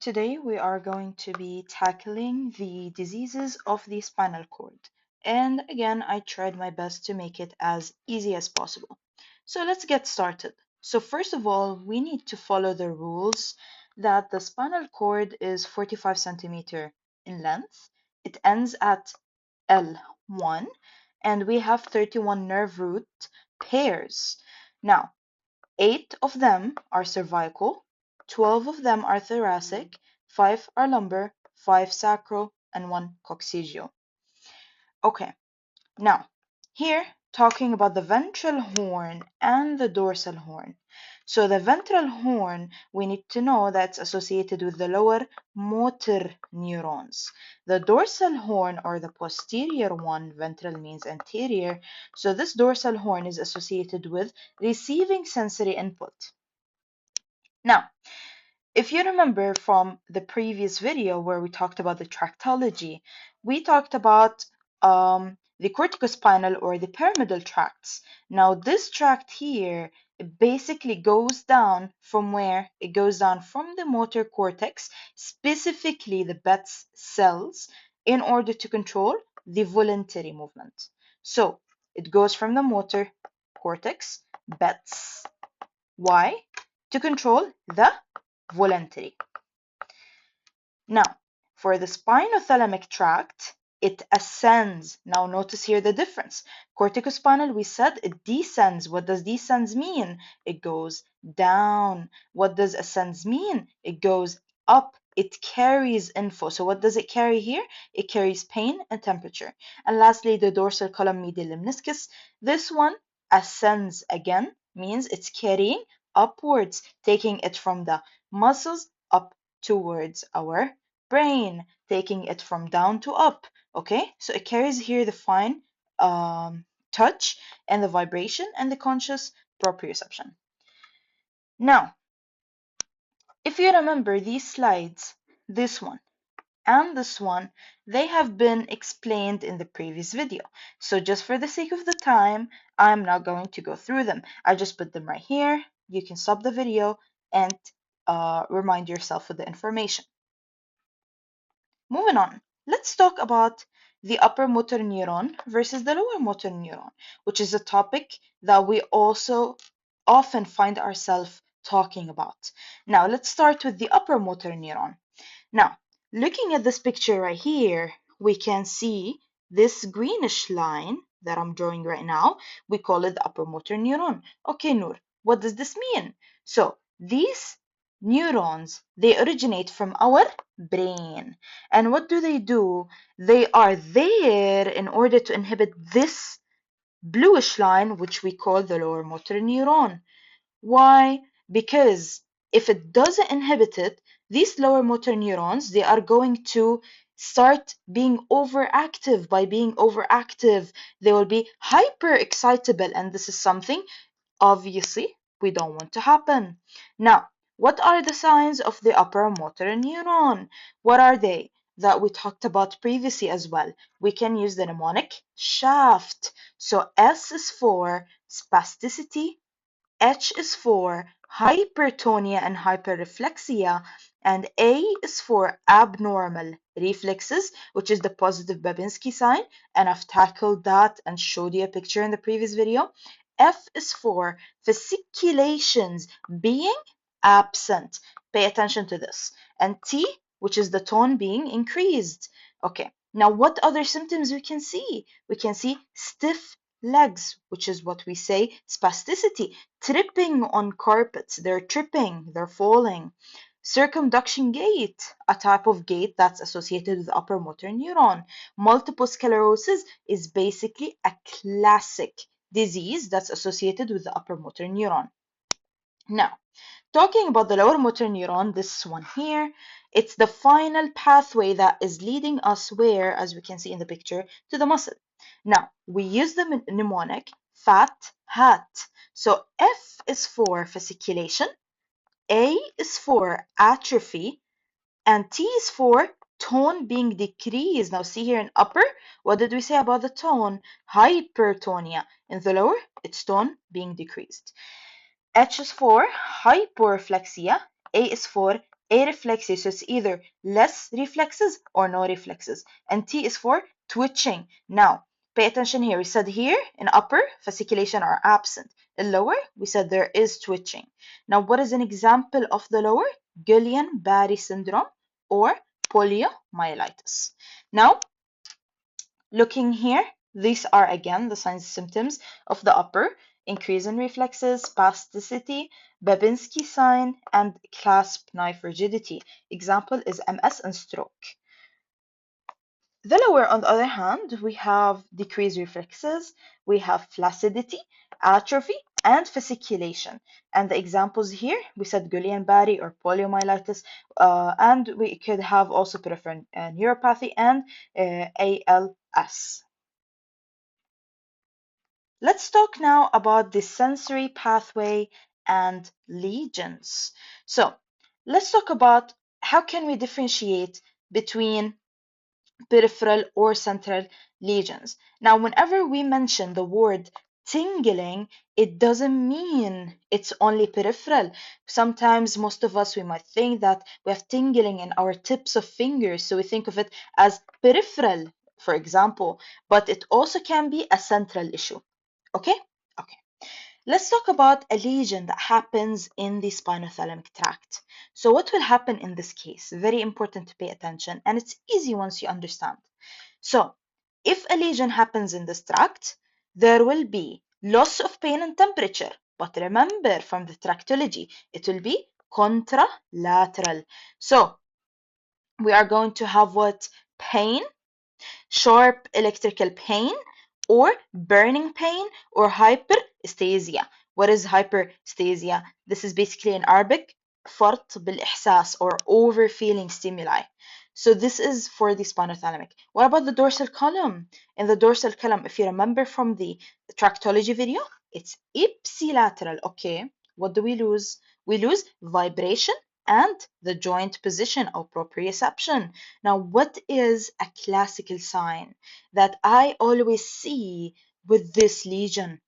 Today we are going to be tackling the diseases of the spinal cord. And again, I tried my best to make it as easy as possible. So let's get started. So first of all, we need to follow the rules that the spinal cord is 45 centimeter in length. It ends at L1 and we have 31 nerve root pairs. Now, 8 of them are cervical, 12 of them are thoracic, 5 are lumbar, 5 sacral, and 1 coccygeal. Okay, now here talking about the ventral horn and the dorsal horn. So the ventral horn, we need to know that's associated with the lower motor neurons. The dorsal horn, or the posterior one, ventral means anterior, so this dorsal horn is associated with receiving sensory input. Now, if you remember from the previous video where we talked about the tractology, we talked about the corticospinal or the pyramidal tracts. Now, this tract here basically goes down from where? It goes down from the motor cortex, specifically the Betz cells, in order to control the voluntary movement. So, it goes from the motor cortex, Betz. Why? To control the voluntary. Now, for the spinothalamic tract, it ascends. Now, notice here the difference. Corticospinal, we said it descends. What does descends mean? It goes down. What does ascends mean? It goes up. It carries info. So what does it carry here? It carries pain and temperature. And lastly, the dorsal column medial lemniscus. This one ascends again, means it's carrying upwards, taking it from the muscles up towards our brain, taking it from down to up. Okay, so it carries here the fine touch and the vibration and the conscious proprioception. Now, if you remember these slides, this one and this one, they have been explained in the previous video. So just for the sake of the time, I'm not going to go through them. I just put them right here. You can stop the video and remind yourself of the information. Moving on, let's talk about the upper motor neuron versus the lower motor neuron, which is a topic that we also often find ourselves talking about. Now, let's start with the upper motor neuron. Now, looking at this picture right here, we can see this greenish line that I'm drawing right now. We call it the upper motor neuron. Okay, Noor, what does this mean? So, these neurons, they originate from our brain. And what do? They are there in order to inhibit this bluish line, which we call the lower motor neuron. Why? Because if it doesn't inhibit it, these lower motor neurons, they are going to start being overactive. By being overactive, they will be hyper excitable, and this is something obviously we don't want to happen. Now, what are the signs of the upper motor neuron? What are they? That we talked about previously as well. We can use the mnemonic shaft. So S is for spasticity, H is for hypertonia and hyperreflexia, and A is for abnormal reflexes, which is the positive Babinski sign, and I've tackled that and showed you a picture in the previous video. F is for fasciculations, being absent. Pay attention to this. And T, which is the tone being increased. Okay, now what other symptoms we can see? We can see stiff legs, which is what we say spasticity, tripping on carpets, they're tripping, they're falling. Circumduction gait, a type of gait that's associated with the upper motor neuron. Multiple sclerosis is basically a classic disease that's associated with the upper motor neuron. Now, talking about the lower motor neuron, this one here, it's the final pathway that is leading us where, as we can see in the picture, to the muscle. Now, we use the mnemonic fat hat. So F is for fasciculation, A is for atrophy, and T is for tone being decreased. Now see here in upper, what did we say about the tone? Hypertonia. In the lower, it's tone being decreased. H is for hyporeflexia, A is for A reflexes, so it's either less reflexes or no reflexes. And T is for twitching. Now, pay attention here. We said here in upper, fasciculation are absent. In lower, we said there is twitching. Now, what is an example of the lower? Guillain-Barré syndrome or poliomyelitis. Now, looking here, these are again the signs and symptoms of the upper: increase in reflexes, spasticity, Babinski sign, and clasp knife rigidity. Example is MS and stroke. The lower, on the other hand, we have decreased reflexes, we have flaccidity, atrophy, and fasciculation. And the examples here, we said Guillain-Barré or poliomyelitis, and we could have also peripheral neuropathy and ALS. Let's talk now about the sensory pathway and lesions. So let's talk about how can we differentiate between peripheral or central lesions. Now, whenever we mention the word tingling, it doesn't mean it's only peripheral. Sometimes most of us, we might think that we have tingling in our tips of fingers, so we think of it as peripheral, for example, but it also can be a central issue. Okay? Okay. Let's talk about a lesion that happens in the spinothalamic tract. So what will happen in this case? Very important to pay attention, and it's easy once you understand. So if a lesion happens in this tract, there will be loss of pain and temperature. But remember from the tractology, it will be contralateral. So we are going to have what? Pain, sharp electrical pain, or burning pain, or hyperesthesia. What is hyperesthesia? This is basically in Arabic فرط بالإحساس or overfeeling stimuli. So this is for the spinothalamic. What about the dorsal column? In the dorsal column, if you remember from the tractology video, it's ipsilateral. Okay, what do we lose? We lose vibration and the joint position or proprioception. Now, what is a classical sign that I always see with this lesion?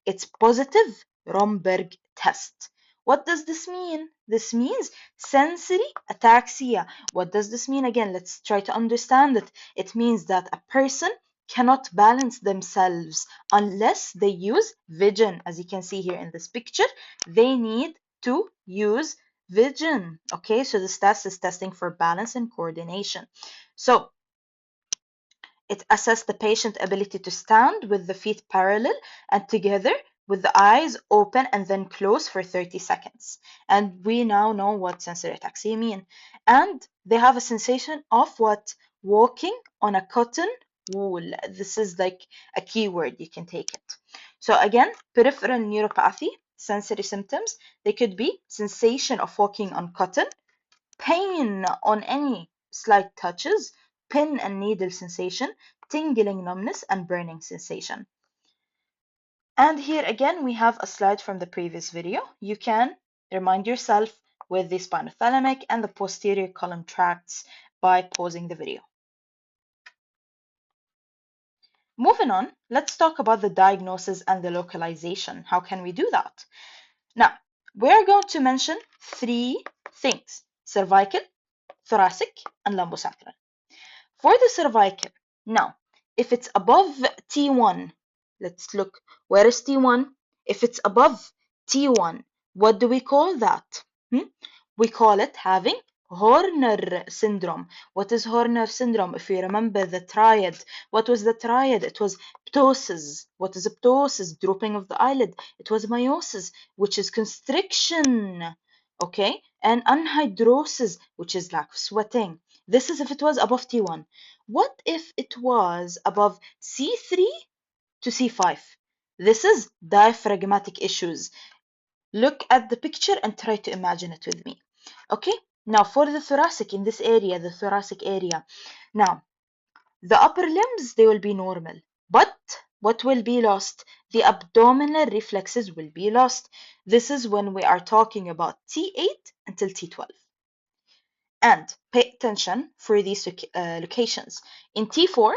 It's positive Romberg test. What does this mean? This means sensory ataxia. What does this mean? Again, let's try to understand it. It means that a person cannot balance themselves unless they use vision. As you can see here in this picture, they need to use vision. Okay, so this test is testing for balance and coordination. So it assesses the patient's ability to stand with the feet parallel and together with the eyes open and then close for 30 seconds. And we now know what sensory ataxia mean. And they have a sensation of what? Walking on a cotton wool. This is like a keyword, you can take it. So again, peripheral neuropathy, sensory symptoms, they could be sensation of walking on cotton, pain on any slight touches, pin and needle sensation, tingling numbness, and burning sensation. And here again, we have a slide from the previous video. You can remind yourself with the spinothalamic and the posterior column tracts by pausing the video. Moving on, let's talk about the diagnosis and the localization. How can we do that? Now, we're going to mention three things: cervical, thoracic, and lumbosacral. For the cervical, now, if it's above T1, let's look, where is T1? If it's above T1, what do we call that? We call it having Horner syndrome. What is Horner syndrome? If you remember the triad, what was the triad? It was ptosis. What is a ptosis? Drooping of the eyelid. It was meiosis, which is constriction. Okay, and anhidrosis, which is lack of sweating. This is if it was above T1. What if it was above C3 to C5? This is diaphragmatic issues. Look at the picture and try to imagine it with me. Okay, now for the thoracic, in this area, the thoracic area. Now, the upper limbs, they will be normal. But what will be lost? The abdominal reflexes will be lost. This is when we are talking about T8 until T12. And pay attention for these locations. In T4,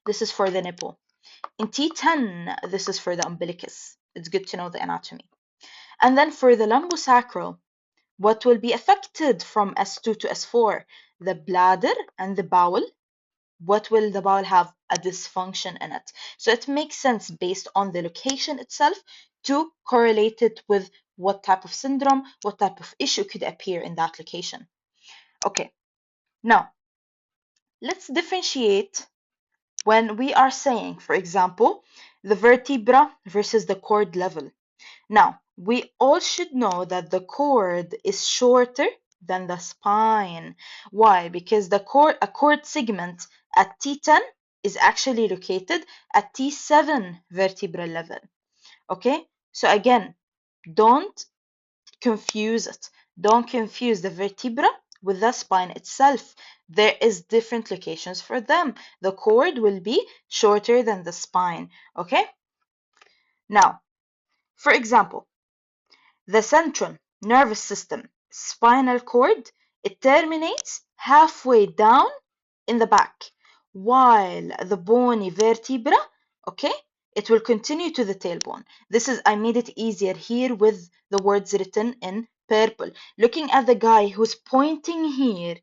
this is for the nipple. In T10, this is for the umbilicus. It's good to know the anatomy. And then for the lumbosacral, What will be affected from S2 to S4? The bladder and the bowel. What will the bowel have? A dysfunction in it. So it makes sense based on the location itself to correlate it with what type of syndrome, what type of issue could appear in that location. Okay, now let's differentiate when we are saying, for example, the vertebra versus the cord level. Now, we all should know that the cord is shorter than the spine. Why? Because a cord segment at T10 is actually located at T7 vertebral level. Okay? So again, don't confuse it. Don't confuse the vertebra with the spine itself. There is different locations for them. The cord will be shorter than the spine. Okay? Now, for example, the central nervous system, spinal cord, it terminates halfway down in the back, while the bony vertebra, okay, it will continue to the tailbone. I made it easier here with the words written in purple. Looking at the guy who's pointing here,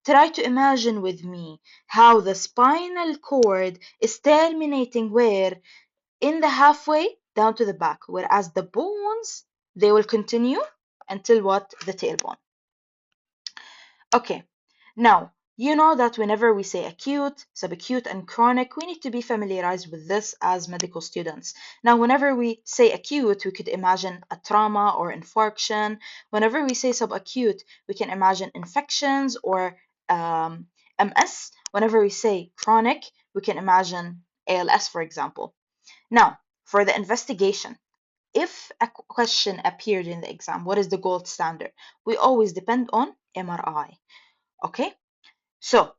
try to imagine with me how the spinal cord is terminating where? In the halfway down to the back, whereas the bones, they will continue until what? The tailbone. Okay, now you know that whenever we say acute, subacute, and chronic, we need to be familiarized with this as medical students. Now, whenever we say acute, we could imagine a trauma or infarction. Whenever we say subacute, we can imagine infections or MS. Whenever we say chronic, we can imagine ALS, for example. Now, for the investigation, if a question appeared in the exam, what is the gold standard? We always depend on MRI. Okay, so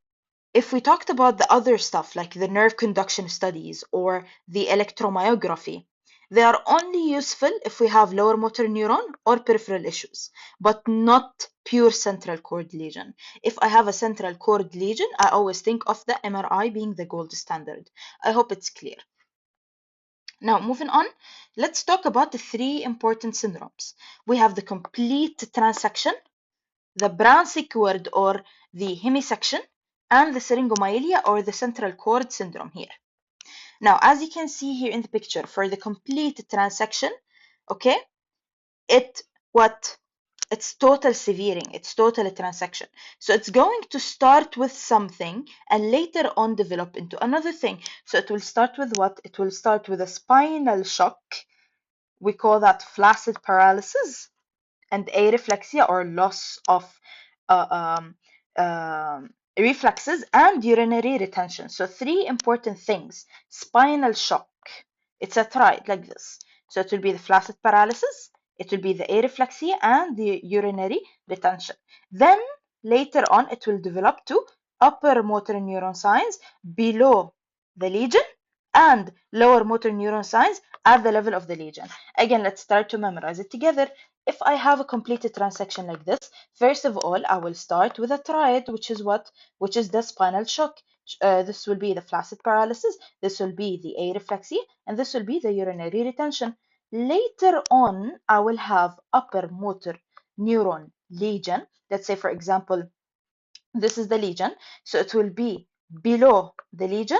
if we talked about the other stuff like the nerve conduction studies or the electromyography, they are only useful if we have lower motor neuron or peripheral issues, but not pure central cord lesion. If I have a central cord lesion, I always think of the MRI being the gold standard. I hope it's clear. Now, moving on, let's talk about the three important syndromes. We have the complete transection, the brown cord or the hemisection, and the syringomyelia or the central cord syndrome here. Now, as you can see here in the picture, for the complete transection, okay, it's total severing, it's total transection. So it's going to start with something and later on develop into another thing. So it will start with what? It will start with a spinal shock. We call that flaccid paralysis and areflexia or loss of uh, um, reflexes and urinary retention. So three important things. Spinal shock. It's a triad like this. So it will be the flaccid paralysis, it will be the areflexia and the urinary retention. Then later on it will develop to upper motor neuron signs below the lesion and lower motor neuron signs at the level of the lesion. Again, let's start to memorize it together. If I have a completed transection like this, first of all, I will start with a triad, which is what? Which is the spinal shock. This will be the flaccid paralysis, this will be the areflexia, and this will be the urinary retention. Later on, I will have upper motor neuron lesion. Let's say, for example, this is the lesion, so it will be below the lesion,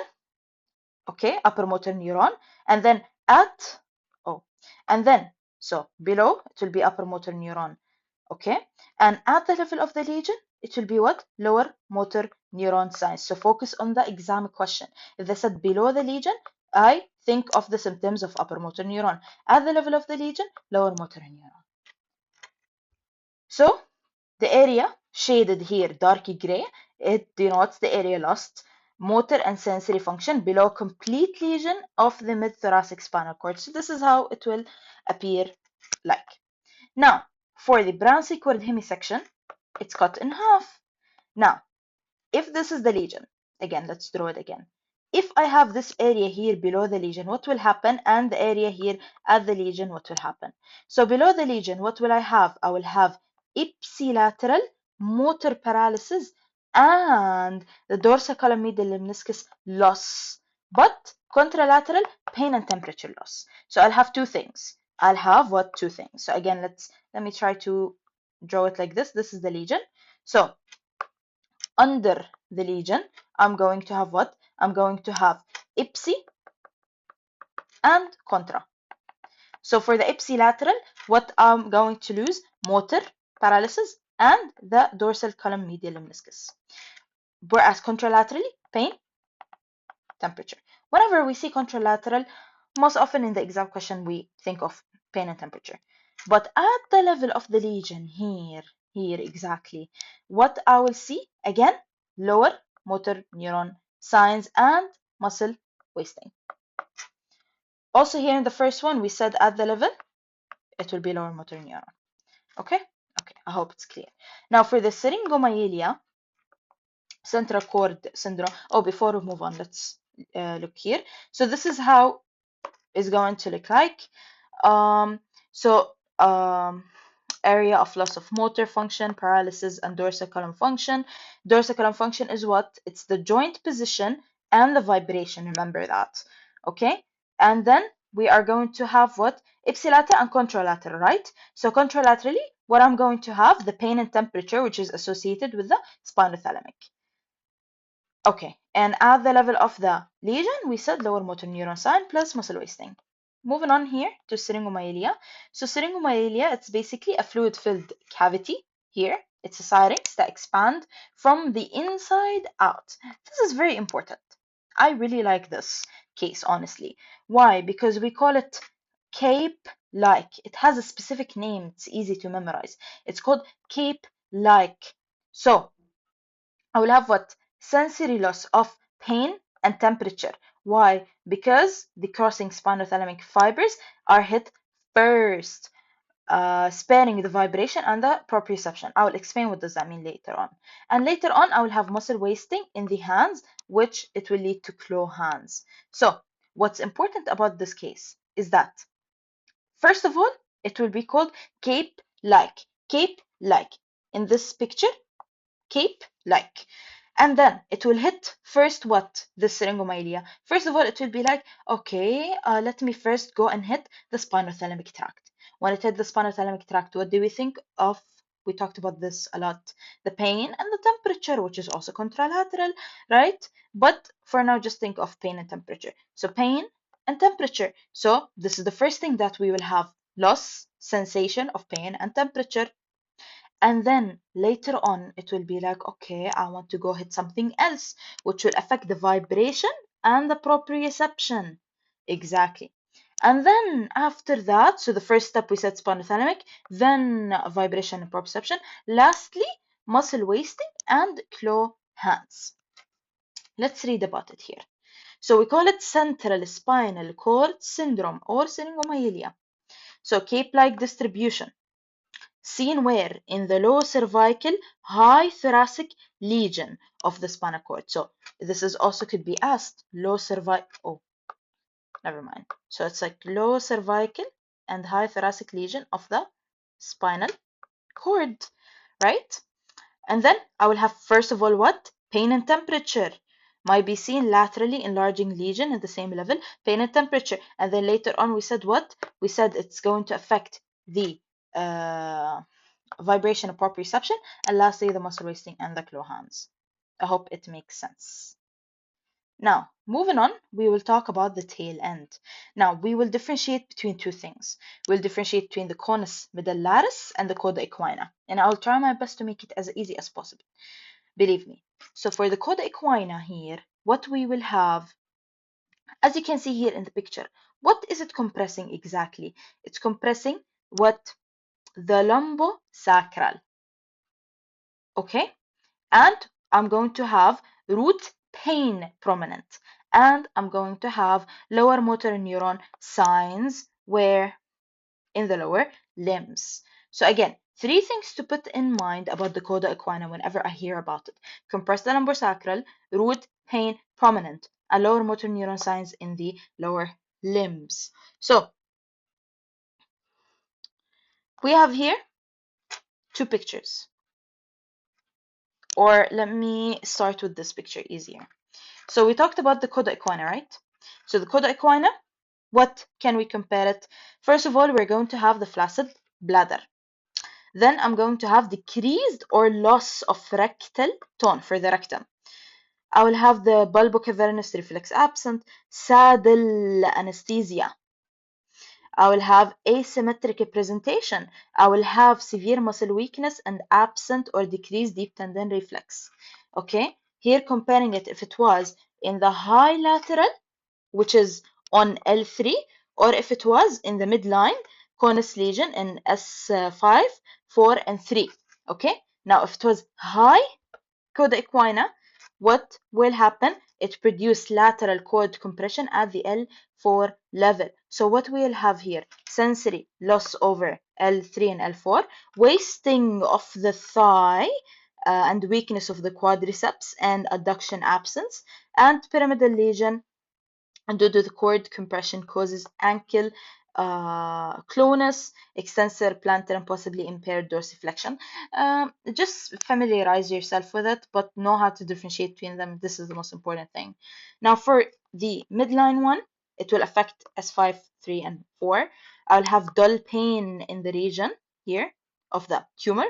okay, upper motor neuron, and then at, oh, and then, so below, it will be upper motor neuron, okay, and at the level of the lesion, it will be what? Lower motor neuron signs. So focus on the exam question. If they said below the lesion, I think of the symptoms of upper motor neuron. At the level of the lesion, lower motor neuron. So the area shaded here, darky gray, it denotes the area lost motor and sensory function below complete lesion of the mid-thoracic spinal cord. So this is how it will appear like. Now, for the brown cord hemisection, it's cut in half. Now, if this is the lesion, again, let's draw it again. If I have this area here below the lesion, what will happen? And the area here at the lesion, what will happen? So below the lesion, what will I have? I will have ipsilateral motor paralysis and the dorsal column medial lemniscus loss, but contralateral pain and temperature loss. So I'll have two things. I'll have what? Two things. So again, let me try to draw it like this. This is the lesion. So under the lesion, I'm going to have what? I'm going to have ipsi and contra. So for the ipsilateral, what I'm going to lose? Motor paralysis and the dorsal column medial lemniscus. Whereas contralaterally, pain, temperature. Whenever we see contralateral, most often in the exam question, we think of pain and temperature. But at the level of the lesion here exactly, what I will see, again, lower motor neuron signs and muscle wasting. Also here in the first one, we said at the level, it will be lower motor neuron. Okay? Okay, I hope it's clear. Now for the syringomyelia, central cord syndrome. Oh, before we move on, let's look here. So this is how it's going to look like. Um, so area of loss of motor function, paralysis, and dorsal column function. Dorsal column function is what? It's the joint position and the vibration. Remember that. Okay? And then we are going to have what? Ipsilateral and contralateral, right? So contralaterally, what I'm going to have, the pain and temperature, which is associated with the spinothalamic. Okay, and at the level of the lesion, we said lower motor neuron sign plus muscle wasting. Moving on here to syringomyelia. So syringomyelia, it's basically a fluid-filled cavity here. It's a syrinx that expand from the inside out. This is very important. I really like this case, honestly. Why? Because we call it cape-like. It has a specific name. It's easy to memorize. It's called cape-like. So I will have what? Sensory loss of pain and temperature. Why? Because the crossing spinothalamic fibers are hit first, sparing the vibration and the proprioception. I will explain what does that mean later on. And later on, I will have muscle wasting in the hands, which it will lead to claw hands. So what's important about this case is that, first of all, it will be called cape-like. Cape-like. In this picture, cape-like. And then it will hit first what? The syringomyelia. First of all, it will be like, okay, let me first go and hit the spinothalamic tract. When it hit the spinothalamic tract, what do we think of? We talked about this a lot. The pain and the temperature, which is also contralateral, right? But for now, just think of pain and temperature. So pain and temperature. So this is the first thing that we will have: loss, sensation of pain and temperature. And then later on, it will be like, okay, I want to go hit something else, which will affect the vibration and the proprioception. Exactly. And then after that, so the first step we said spinothalamic, then vibration and proprioception. Lastly, muscle wasting and claw hands. Let's read about it here. So we call it central spinal cord syndrome or syringomyelia. So cape-like distribution. Seen where? In the low cervical, high thoracic lesion of the spinal cord. So this is also could be asked. Low cervical, oh, never mind. So it's like low cervical and high thoracic lesion of the spinal cord, right? And then I will have, first of all, what? Pain and temperature. Might be seen laterally enlarging lesion at the same level, pain and temperature. And then later on, we said what? We said it's going to affect the vibration and proprioception, and lastly, the muscle wasting and the claw hands. I hope it makes sense. Now, moving on, we will talk about the tail end. Now, we will differentiate between two things. We'll differentiate between the conus medullaris and the coda equina, and I'll try my best to make it as easy as possible. Believe me. So for the coda equina here, what we will have, as you can see here in the picture, what is it compressing exactly? It's compressing what? The lumbosacral. Okay? And I'm going to have root pain prominent, and I'm going to have lower motor neuron signs where? In the lower limbs. So again, three things to put in mind about the coda equina whenever I hear about it: compressed lumbosacral, root pain prominent, and lower motor neuron signs in the lower limbs. So we have here two pictures, or let me start with this picture easier. So we talked about the coda equina, right? So the coda equina, what can we compare it? First of all, we're going to have the flaccid bladder. Then I'm going to have decreased or loss of rectal tone for the rectum. I will have the bulbocavernous reflex absent, saddle anesthesia. I will have asymmetric presentation. I will have severe muscle weakness and absent or decreased deep tendon reflex. Okay, here comparing it if it was in the high lateral, which is on L3, or if it was in the midline, conus lesion in S5, 4, and 3. Okay, now if it was high coda equina, what will happen? It produces lateral cord compression at the L4 level. So what we'll have here, sensory loss over L3 and L4, wasting of the thigh and weakness of the quadriceps and adduction absence, and pyramidal lesion and due to the cord compression causes ankle clonus, extensor plantar, and possibly impaired dorsiflexion. Just familiarize yourself with it, but know how to differentiate between them. This is the most important thing. Now, for the midline one, it will affect S5, 3, and 4. I'll have dull pain in the region here of the tumor.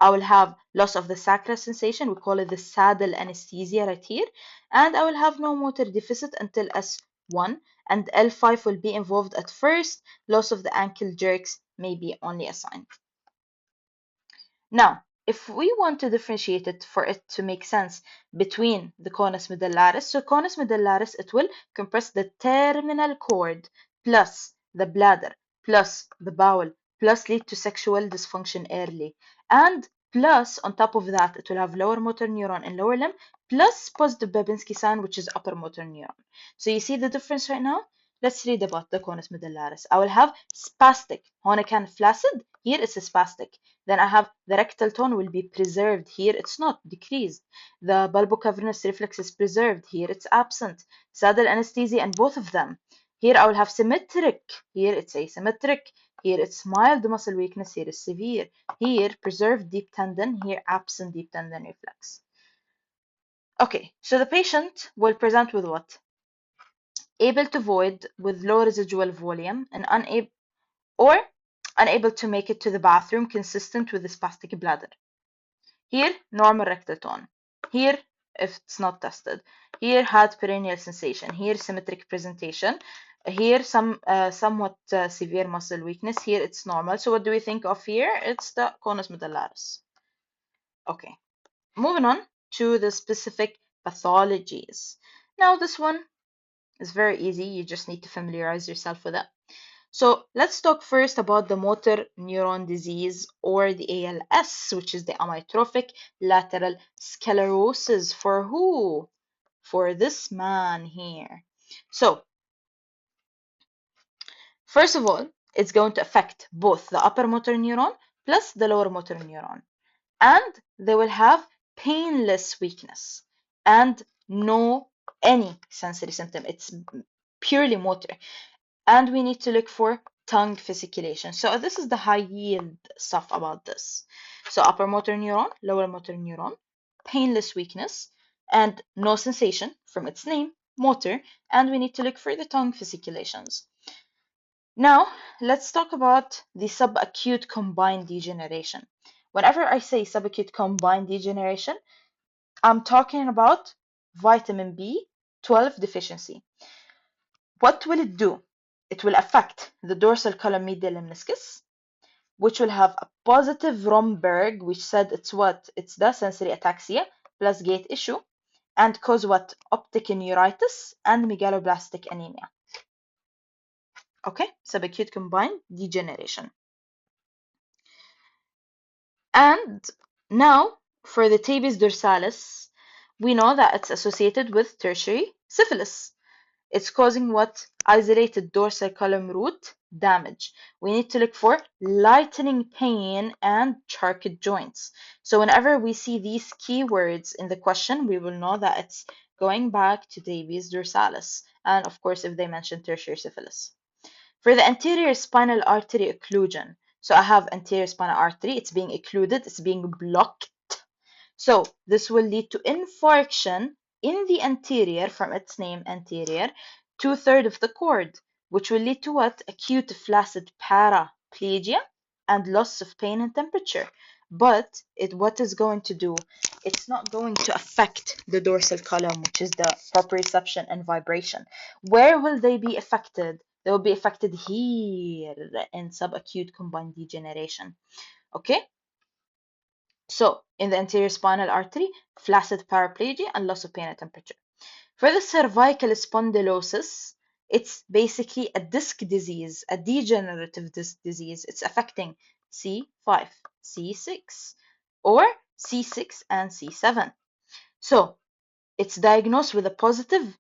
I will have loss of the sacral sensation. We call it the saddle anesthesia right here. And I will have no motor deficit until S1. And L5 will be involved at first. Loss of the ankle jerks may be only assigned. Now, if we want to differentiate it for it to make sense between the conus medullaris, so conus medullaris, it will compress the terminal cord plus the bladder plus the bowel plus lead to sexual dysfunction early. And plus, on top of that, it will have lower motor neuron in lower limb plus positive Babinski sign, which is upper motor neuron. So you see the difference right now? Let's read about the conus medullaris. I will have spastic. هون كان flaccid, here it's spastic. Then I have the rectal tone will be preserved. Here it's not, decreased. The bulbocavernous reflex is preserved. Here it's absent. Saddle anesthesia and both of them. Here I will have symmetric. Here it's asymmetric. Here it's mild muscle weakness. Here is severe. Here preserved deep tendon. Here absent deep tendon reflex. Okay, so the patient will present with what? Able to void with low residual volume and unable to make it to the bathroom consistent with the spastic bladder. Here, normal rectal tone. Here, if it's not tested. Here, had perineal sensation. Here, symmetric presentation. Here, somewhat severe muscle weakness. Here, it's normal. So what do we think of here? It's the conus medullaris. Okay, moving on to the specific pathologies. Now, this one is very easy. You just need to familiarize yourself with it. So let's talk first about the motor neuron disease or the ALS, which is the amyotrophic lateral sclerosis. For who? For this man here. So first of all, it's going to affect both the upper motor neuron plus the lower motor neuron. And they will have painless weakness and no any sensory symptom. It's purely motor. And we need to look for tongue fasciculation. So this is the high yield stuff about this. So upper motor neuron, lower motor neuron, painless weakness, and no sensation from its name, motor, and we need to look for the tongue fasciculations. Now, let's talk about the subacute combined degeneration. Whenever I say subacute combined degeneration, I'm talking about vitamin B12 deficiency. What will it do? It will affect the dorsal column medial meniscus, which will have a positive Romberg, which said it's what? It's the sensory ataxia plus gait issue, and cause what? Optic neuritis and megaloblastic anemia. Okay, subacute combined degeneration. And now for the tabes dorsalis, we know that it's associated with tertiary syphilis. It's causing what? Isolated dorsal column root damage. We need to look for lightening pain and charcot joints. So whenever we see these keywords in the question, we will know that it's going back to tabes dorsalis. And of course, if they mention tertiary syphilis. For the anterior spinal artery occlusion, so I have anterior spinal artery, it's being occluded, it's being blocked. So this will lead to infarction in the anterior, from its name anterior, 2/3 of the cord, which will lead to what? Acute flaccid paraplegia and loss of pain and temperature. But what is going to do? It's not going to affect the dorsal column, which is the proprioception and vibration. Where will they be affected? They will be affected here in subacute combined degeneration. Okay? So, in the anterior spinal artery, flaccid paraplegia and loss of pain and temperature. For the cervical spondylosis, it's basically a disc disease, a degenerative disc disease. It's affecting C5, C6, or C6 and C7. So it's diagnosed with a positive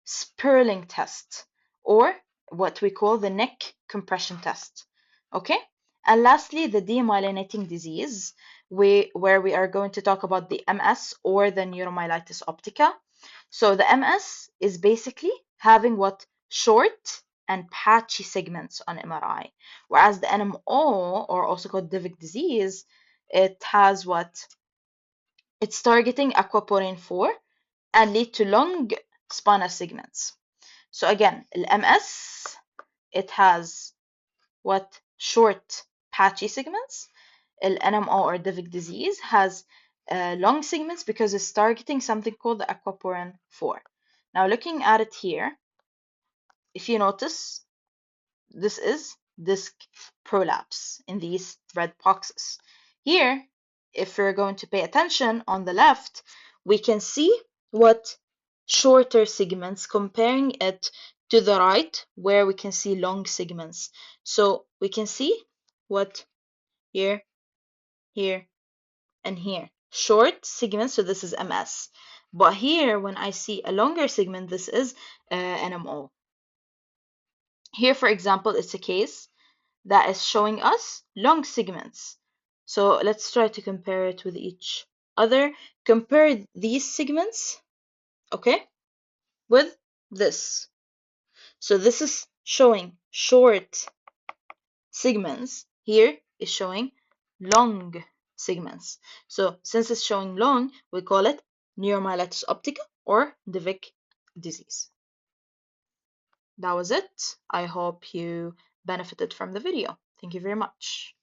Sperling test, or what we call the neck compression test. Okay? And lastly, the demyelinating disease, where we are going to talk about the MS or the neuromyelitis optica. So the MS is basically having what? Short and patchy segments on MRI, whereas the NMO, or also called Divik disease, it has what? It's targeting aquaporin 4 and lead to long spinal segments. So again, MS, it has what? Short patchy segments. NMO, or Divik disease, has long segments because it's targeting something called the aquaporin 4. Now looking at it here, if you notice, this is disc prolapse in these red boxes. Here, if we're going to pay attention on the left, we can see what? Shorter segments, comparing it to the right where we can see long segments. So we can see what? Here, here, and here. Short segments, so this is MS. But here, when I see a longer segment, this is NMO. Here, for example, it's a case that is showing us long segments. So let's try to compare it with each other. Compare these segments, okay, with this. So this is showing short segments. Here is showing long segments. So since it's showing long, we call it neuromyelitis optica or Divik disease. That was it. I hope you benefited from the video. Thank you very much.